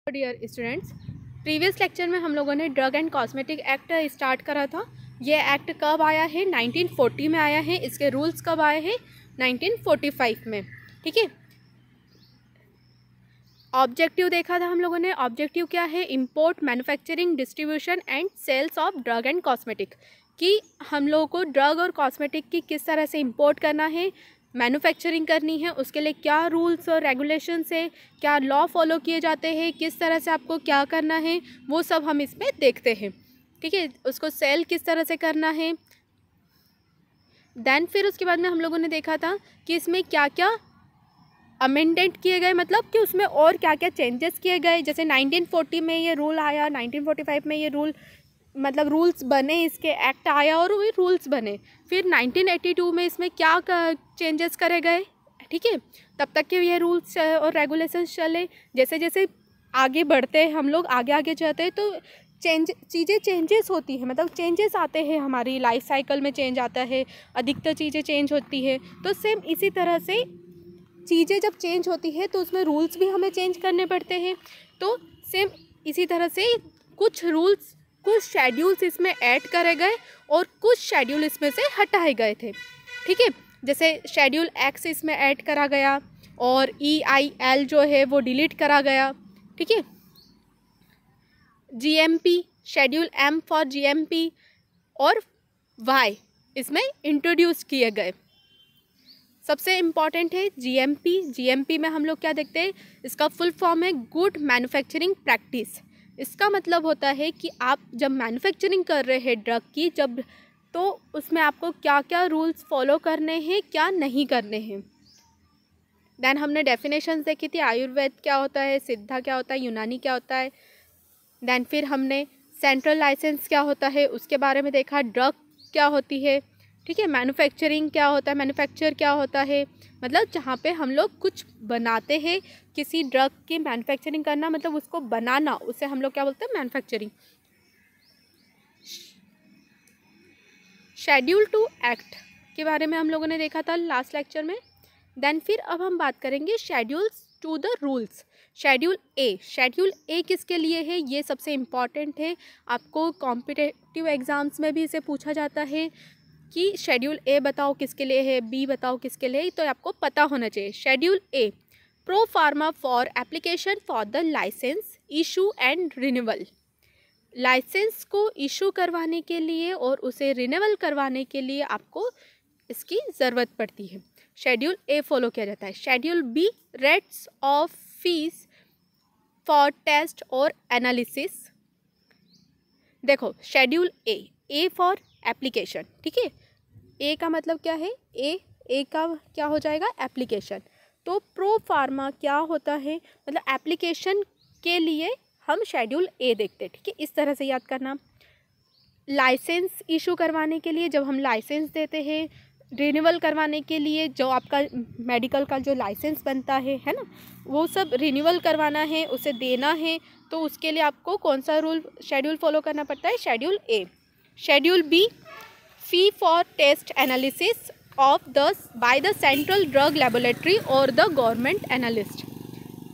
Dear students, previous lecture में हम लोगों ने drug and cosmetic act start करा था। ये एक्ट कब आया है? 1940 में आया है। इसके रूल्स कब आए हैं? 1945 में। ठीक है। ऑब्जेक्टिव देखा था हम लोगों ने। ऑब्जेक्टिव क्या है? Import, manufacturing, distribution and sales of drug and cosmetic. कि हम लोगों को ड्रग और कॉस्मेटिक की किस तरह से इंपोर्ट करना है, मैन्युफैक्चरिंग करनी है, उसके लिए क्या रूल्स और रेगुलेशंस है, क्या लॉ फॉलो किए जाते हैं, किस तरह से आपको क्या करना है, वो सब हम इसमें देखते हैं। ठीक है। उसको सेल किस तरह से करना है। देन फिर उसके बाद में हम लोगों ने देखा था कि इसमें क्या क्या अमेंडेंट किए गए, मतलब कि उसमें और क्या क्या चेंजेस किए गए। जैसे 1940 में ये रूल आया, 1945 में ये रूल मतलब रूल्स बने, इसके एक्ट आया और वही रूल्स बने। फिर 1982 में इसमें क्या चेंजेस करे गए। ठीक है। तब तक के ये रूल्स और रेगुलेशंस चले। जैसे जैसे आगे बढ़ते हैं हम लोग, आगे आगे जाते हैं तो चीज़ें चेंजेस होती है, मतलब चेंजेस आते हैं, हमारी लाइफ साइकिल में चेंज आता है, अधिकतर चीज़ें चेंज होती है। तो सेम इसी तरह से चीज़ें जब चेंज होती है तो उसमें रूल्स भी हमें चेंज करने पड़ते हैं। तो सेम इसी तरह से कुछ रूल्स, कुछ शेड्यूल्स इसमें ऐड करे गए और कुछ शेड्यूल इसमें से हटाए गए थे। ठीक है। जैसे शेड्यूल एक्स इसमें ऐड करा गया और EIL जो है वो डिलीट करा गया। ठीक है। GMP, schedule M for GMP और Y इसमें इंट्रोड्यूस किए गए। सबसे इम्पॉर्टेंट है GMP। GMP में हम लोग क्या देखते हैं? इसका फुल फॉर्म है गुड मैन्युफैक्चरिंग प्रैक्टिस। इसका मतलब होता है कि आप जब मैन्युफैक्चरिंग कर रहे हैं ड्रग की, जब तो उसमें आपको क्या क्या रूल्स फॉलो करने हैं, क्या नहीं करने हैं। देन हमने डेफिनेशंस देखी थी। आयुर्वेद क्या होता है, सिद्धा क्या होता है, यूनानी क्या होता है। देन फिर हमने सेंट्रल लाइसेंस क्या होता है उसके बारे में देखा। ड्रग क्या होती है। ठीक है। मैन्युफैक्चरिंग क्या होता है, मैन्युफैक्चर क्या होता है, मतलब जहाँ पे हम लोग कुछ बनाते हैं, किसी ड्रग की मैन्युफैक्चरिंग करना मतलब उसको बनाना, उसे हम लोग क्या बोलते हैं? मैन्युफैक्चरिंग। शेड्यूल टू एक्ट के बारे में हम लोगों ने देखा था लास्ट लेक्चर में। देन फिर अब हम बात करेंगे schedules to the rules. Schedule A. Schedule A किसके लिए है? ये सबसे इम्पॉर्टेंट है। आपको कॉम्पिटिटिव एग्जाम्स में भी इसे पूछा जाता है कि शेड्यूल ए बताओ किसके लिए है, बी बताओ किसके लिए है, तो आपको पता होना चाहिए। Schedule A, pro forma for application for the licence issue and renewal. Licence को इशू करवाने के लिए और उसे रिन्यूअल करवाने के लिए आपको इसकी ज़रूरत पड़ती है। शेड्यूल ए फॉलो किया जाता है। Schedule B, rates of fees for test और एनालिसिस। देखो शेड्यूल ए फॉर एप्लीकेशन। ठीक है। ए का मतलब क्या है? ए का क्या हो जाएगा? एप्लीकेशन। तो प्रो फार्मा क्या होता है? मतलब एप्लीकेशन के लिए हम शेड्यूल ए देखते हैं। ठीक है। इस तरह से याद करना। लाइसेंस इशू करवाने के लिए जब हम लाइसेंस देते हैं, रिन्यूअल करवाने के लिए जो आपका मेडिकल का जो लाइसेंस बनता है ना, वो सब रिन्यूअल करवाना है, उसे देना है, तो उसके लिए आपको कौन सा रूल शेड्यूल फॉलो करना पड़ता है? Schedule A. Schedule B, fee for test analysis of the by the central drug laboratory और द गवर्नमेंट एनालिस्ट।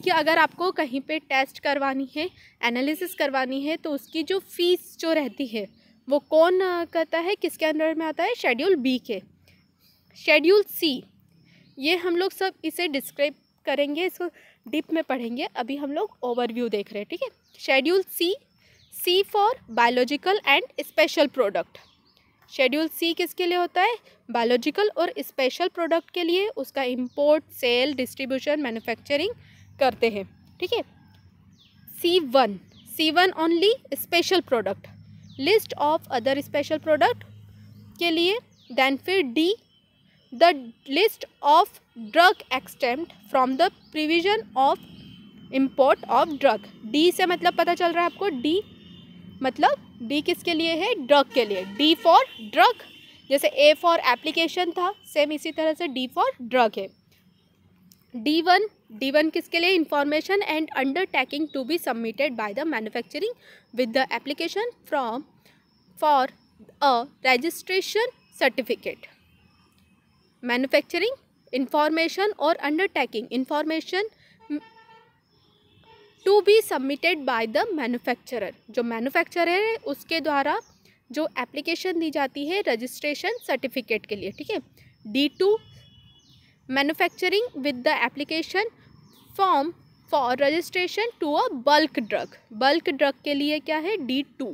कि अगर आपको कहीं पे टेस्ट करवानी है, एनालिसिस करवानी है, तो उसकी जो फीस जो रहती है वो कौन करता है, किसके अंडर में आता है? शेड्यूल बी के। शेड्यूल सी, ये हम लोग सब इसे डिस्क्राइब करेंगे, इसको डीप में पढ़ेंगे, अभी हम लोग ओवरव्यू देख रहे हैं। ठीक है। Schedule C, C for biological and special product. Schedule C किसके लिए होता है? बायोलॉजिकल और स्पेशल प्रोडक्ट के लिए। उसका इंपोर्ट, सेल, डिस्ट्रीब्यूशन, मैन्युफैक्चरिंग करते हैं। ठीक है। C1 only special product, list of other special product के लिए। देन फिर D, the list of drug exempt from the provision of import of drug. D से मतलब पता चल रहा है आपको? डी मतलब डी किसके लिए है? ड्रग के लिए। डी फॉर ड्रग, जैसे ए फॉर एप्लीकेशन था, सेम इसी तरह से डी फॉर ड्रग है। D1 किसके लिए? Information and undertaking to be submitted by the manufacturing with the application from for a registration certificate. Manufacturing, information और undertaking. Information to be submitted by the manufacturer, जो manufacturer है उसके द्वारा जो application दी जाती है रजिस्ट्रेशन सर्टिफिकेट के लिए, ठीक है। D2 manufacturing with the application form for registration to a bulk drug, bulk drug के लिए क्या है D2।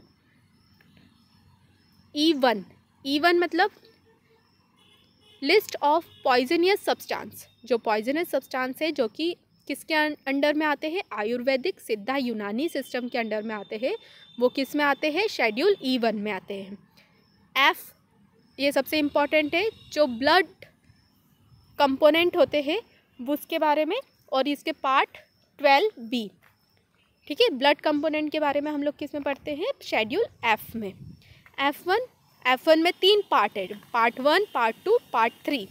E1 मतलब लिस्ट ऑफ पॉइजनियस सब्सटेंस, जो पॉइजनस सब्सटेंस है जो कि किसके अंडर में आते हैं, आयुर्वेदिक सिद्धा यूनानी सिस्टम के अंडर में आते हैं, वो किस में आते हैं, शेड्यूल E1 में आते हैं। F ये सबसे इम्पॉर्टेंट है, जो ब्लड कंपोनेंट होते हैं उसके बारे में, और इसके पार्ट 12B, ठीक है। ब्लड कंपोनेंट के बारे में हम लोग किस में पढ़ते हैं, शेड्यूल F में। F1 में 3 पार्ट है, part 1, part 2, part 3।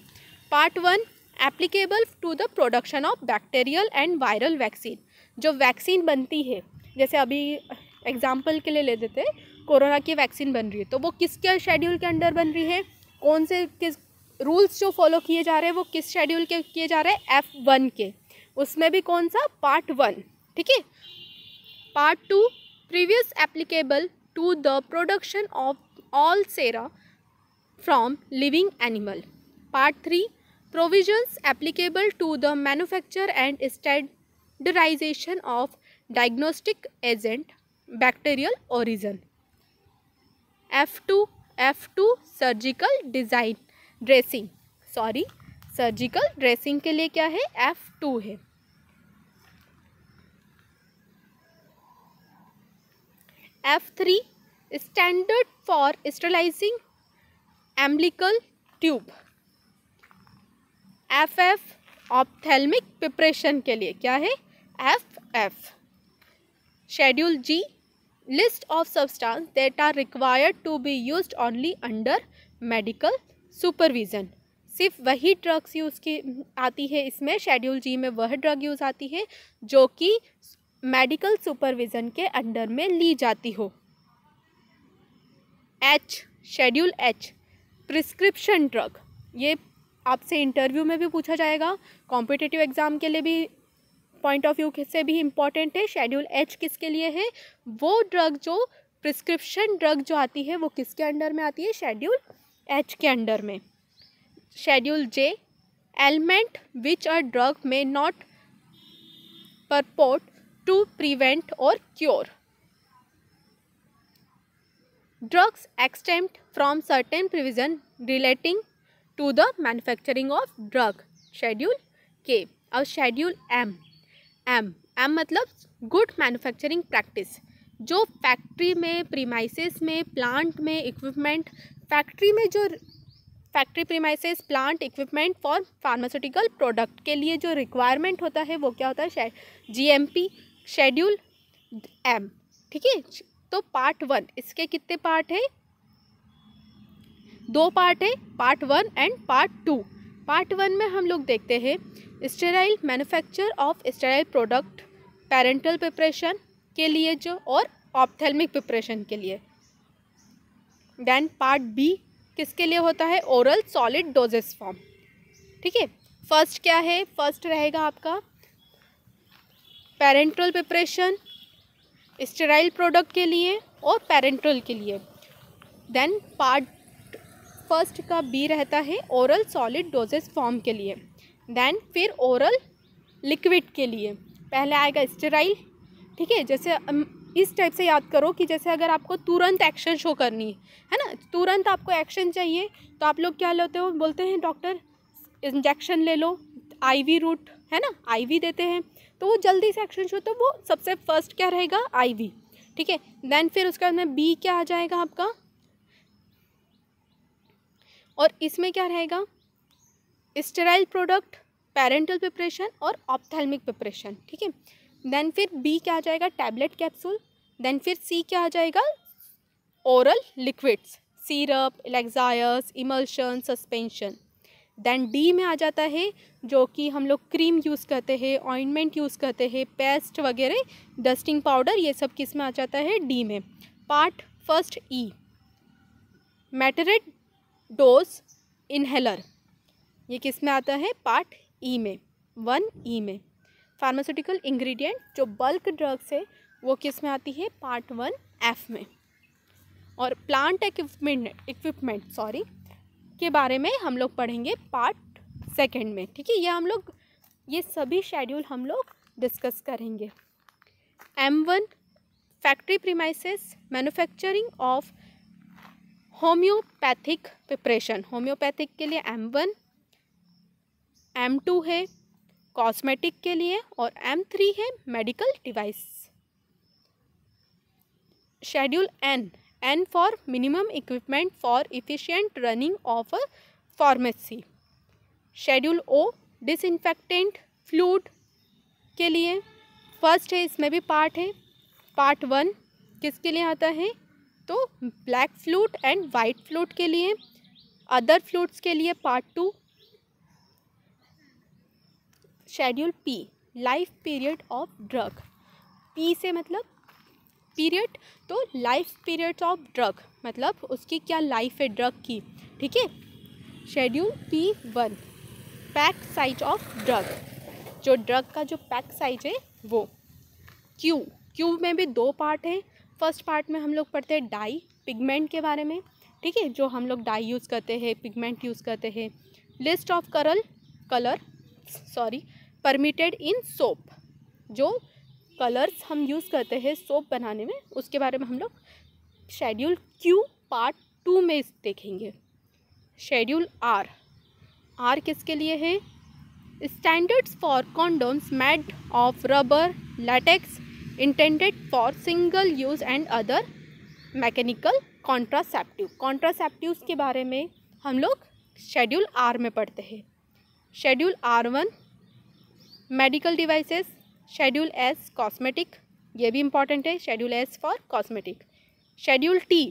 Part 1 applicable to the production of bacterial and viral vaccine, जो वैक्सीन बनती है, जैसे अभी एग्जाम्पल के लिए ले देते हैं, कोरोना की वैक्सीन बन रही है तो वो किसके शेड्यूल के अंडर बन रही है, कौन से किस रूल्स जो फॉलो किए जा रहे हैं वो किस शेड्यूल के किए जा रहे हैं, F1 के, उसमें भी कौन सा, पार्ट 1, ठीक है। Part 2 previous applicable to the production of all sera from living animal. Part 3 provisions applicable to the manufacture and standardization of diagnostic agent bacterial origin। F2 surgical dressing के लिए क्या है, F2 है। F3 standard for sterilising umbilical tube. FF ophthalmic preparation के लिए क्या है, FF। Schedule G list of substance that are required to be used only under medical supervision, सिर्फ वही ड्रग्स यूज़ की आती है इसमें, शेड्यूल G में वह ड्रग यूज़ आती है जो कि मेडिकल सुपरविजन के अंडर में ली जाती हो। H schedule H prescription drug, ये आपसे इंटरव्यू में भी पूछा जाएगा, कॉम्पिटिटिव एग्जाम के लिए भी पॉइंट ऑफ व्यू से भी इम्पॉर्टेंट है। शेड्यूल H किसके लिए है, वो ड्रग जो प्रिस्क्रिप्शन ड्रग जो आती है वो किसके अंडर में आती है, शेड्यूल H के अंडर में। Schedule J ailment which a drug may not purport to prevent और cure, drugs exempt from certain provision relating to the manufacturing of drug, schedule K। और शेड्यूल M मतलब good manufacturing practice, जो factory में, premises में, plant में, equipment, factory में जो factory premises, plant, equipment for pharmaceutical product के लिए जो रिक्वायरमेंट होता है वो क्या होता है, GMP, शेड्यूल M, ठीक है। तो पार्ट 1 इसके कितने पार्ट है, 2 पार्ट है, पार्ट 1 एंड पार्ट 2। पार्ट 1 में हम लोग देखते हैं sterile manufacture of sterile product, parenteral preparation के लिए जो, और ऑप्थेल्मिक प्रिपरेशन के लिए। देन पार्ट B किसके लिए होता है, ओरल सॉलिड डोजेस फॉर्म, ठीक है। फर्स्ट क्या है, फर्स्ट रहेगा आपका पेरेंटल प्रिपरेशन स्टेराइल प्रोडक्ट के लिए और पेरेंटल के लिए। देन पार्ट फर्स्ट का B रहता है ओरल सॉलिड डोजेस फॉर्म के लिए। देन फिर ओरल लिक्विड के लिए पहले आएगा स्टेराइल, ठीक है। जैसे इस टाइप से याद करो कि जैसे अगर आपको तुरंत एक्शन शो करनी है ना, तुरंत आपको एक्शन चाहिए तो आप लोग क्या लेते हो, बोलते हैं डॉक्टर इंजेक्शन ले लो, IV रूट है ना, IV देते हैं तो वो जल्दी से एक्शन शो, तो वो सबसे फर्स्ट क्या रहेगा, IV, ठीक है। देन फिर उसके बाद में B क्या आ जाएगा आपका, और इसमें क्या रहेगा, स्टेराइल प्रोडक्ट, पेरेंटल प्रिपरेशन और ऑप्थेल्मिक प्रिपरेशन, ठीक है। देन फिर B क्या आ जाएगा, टैबलेट कैप्सूल। देन फिर C क्या आ जाएगा, oral liquids, syrup, elixirs, emulsion, suspension. Then D में आ जाता है जो कि हम लोग क्रीम यूज़ करते हैं, ऑइंटमेंट यूज़ करते हैं, पेस्ट वगैरह, डस्टिंग पाउडर, ये सब किस में आ जाता है, D में। Part first E metered dose inhaler, ये किस में आता है, पार्ट E में, 1E में। फार्मास्यूटिकल इंग्रेडिएंट जो बल्क ड्रग्स है वो किस में आती है, पार्ट 1F में। और प्लांट इक्विपमेंट के बारे में हम लोग पढ़ेंगे पार्ट 2 में, ठीक है। ये सभी शेड्यूल हम लोग डिस्कस करेंगे। M1 factory premises, manufacturing of homeopathic preparation, homeopathic के लिए M1, M2 है कॉस्मेटिक के लिए, और M3 है medical device. Schedule N for minimum equipment for efficient running of a pharmacy. Schedule O disinfectant fluid के लिए फर्स्ट है, इसमें भी पार्ट है। पार्ट 1 किसके लिए आता है, तो black fluid and white fluid के लिए। अदर फ्लूइड्स के लिए part 2। Schedule P life period of drug, P से मतलब पीरियड, तो लाइफ पीरियड ऑफ ड्रग मतलब उसकी क्या लाइफ है ड्रग की, ठीक है। Schedule P1 pack size of drug, जो ड्रग का जो पैक साइज है वो। क्यू में भी 2 पार्ट है। फर्स्ट पार्ट में हम लोग पढ़ते हैं डाई पिगमेंट के बारे में, ठीक है, जो हम लोग डाई यूज़ करते हैं, पिगमेंट यूज़ करते हैं। List of colour permitted in soap, जो कलर्स हम यूज़ करते हैं सोप बनाने में, उसके बारे में हम लोग शेड्यूल Q पार्ट 2 में देखेंगे। शेड्यूल R किसके लिए है, standards for condoms made of rubber latex intended for single use and other mechanical contraceptives के बारे में हम लोग शेड्यूल R में पढ़ते हैं। Schedule R1 medical devices, schedule S cosmetic, ये भी इम्पॉर्टेंट है, schedule S for cosmetic. Schedule T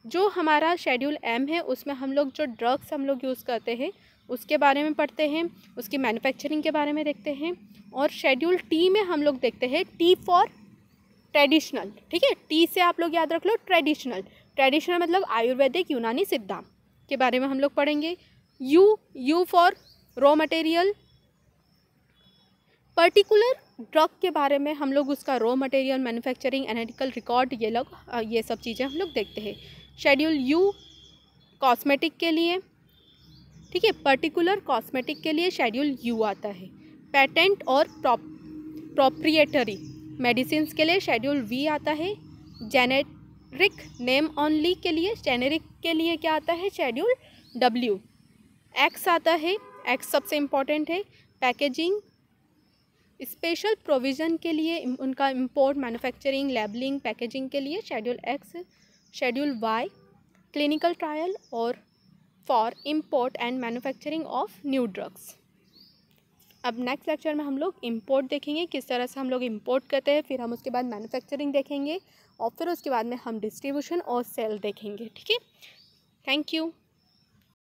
जो हमारा शेड्यूल M है, उसमें हम लोग जो ड्रग्स हम लोग यूज़ करते हैं उसके बारे में पढ़ते हैं, उसकी मैन्युफैक्चरिंग के बारे में देखते हैं। और शेड्यूल T में हम लोग देखते हैं T फॉर ट्रेडिशनल, ठीक है। T से आप लोग याद रख लो ट्रेडिशनल मतलब आयुर्वेदिक यूनानी सिद्धा के बारे में हम लोग पढ़ेंगे। U for raw material, particular drug के बारे में हम लोग उसका raw material, manufacturing, analytical record, ये सब चीज़ें हम लोग देखते हैं। शेड्यूल U कॉस्मेटिक के लिए, ठीक है, पर्टिकुलर कॉस्मेटिक के लिए शेड्यूल U आता है। पेटेंट और प्रोप्रिएटरी मेडिसिन्स के लिए शेड्यूल V आता है। जेनेरिक नेम ओनली के लिए, जेनेरिक के लिए क्या आता है, शेड्यूल W। X आता है, X सबसे इम्पॉर्टेंट है। पैकेजिंग स्पेशल प्रोविज़न के लिए, उनका इंपोर्ट, मैन्युफैक्चरिंग, लेबलिंग, पैकेजिंग के लिए schedule X। Schedule Y clinical trial और for import and manufacturing of new drugs. अब नेक्स्ट लेक्चर में हम लोग इंपोर्ट देखेंगे, किस तरह से हम लोग इंपोर्ट करते हैं, फिर हम उसके बाद मैन्युफैक्चरिंग देखेंगे और फिर उसके बाद में हम डिस्ट्रीब्यूशन और सेल देखेंगे, ठीक है। Thank you.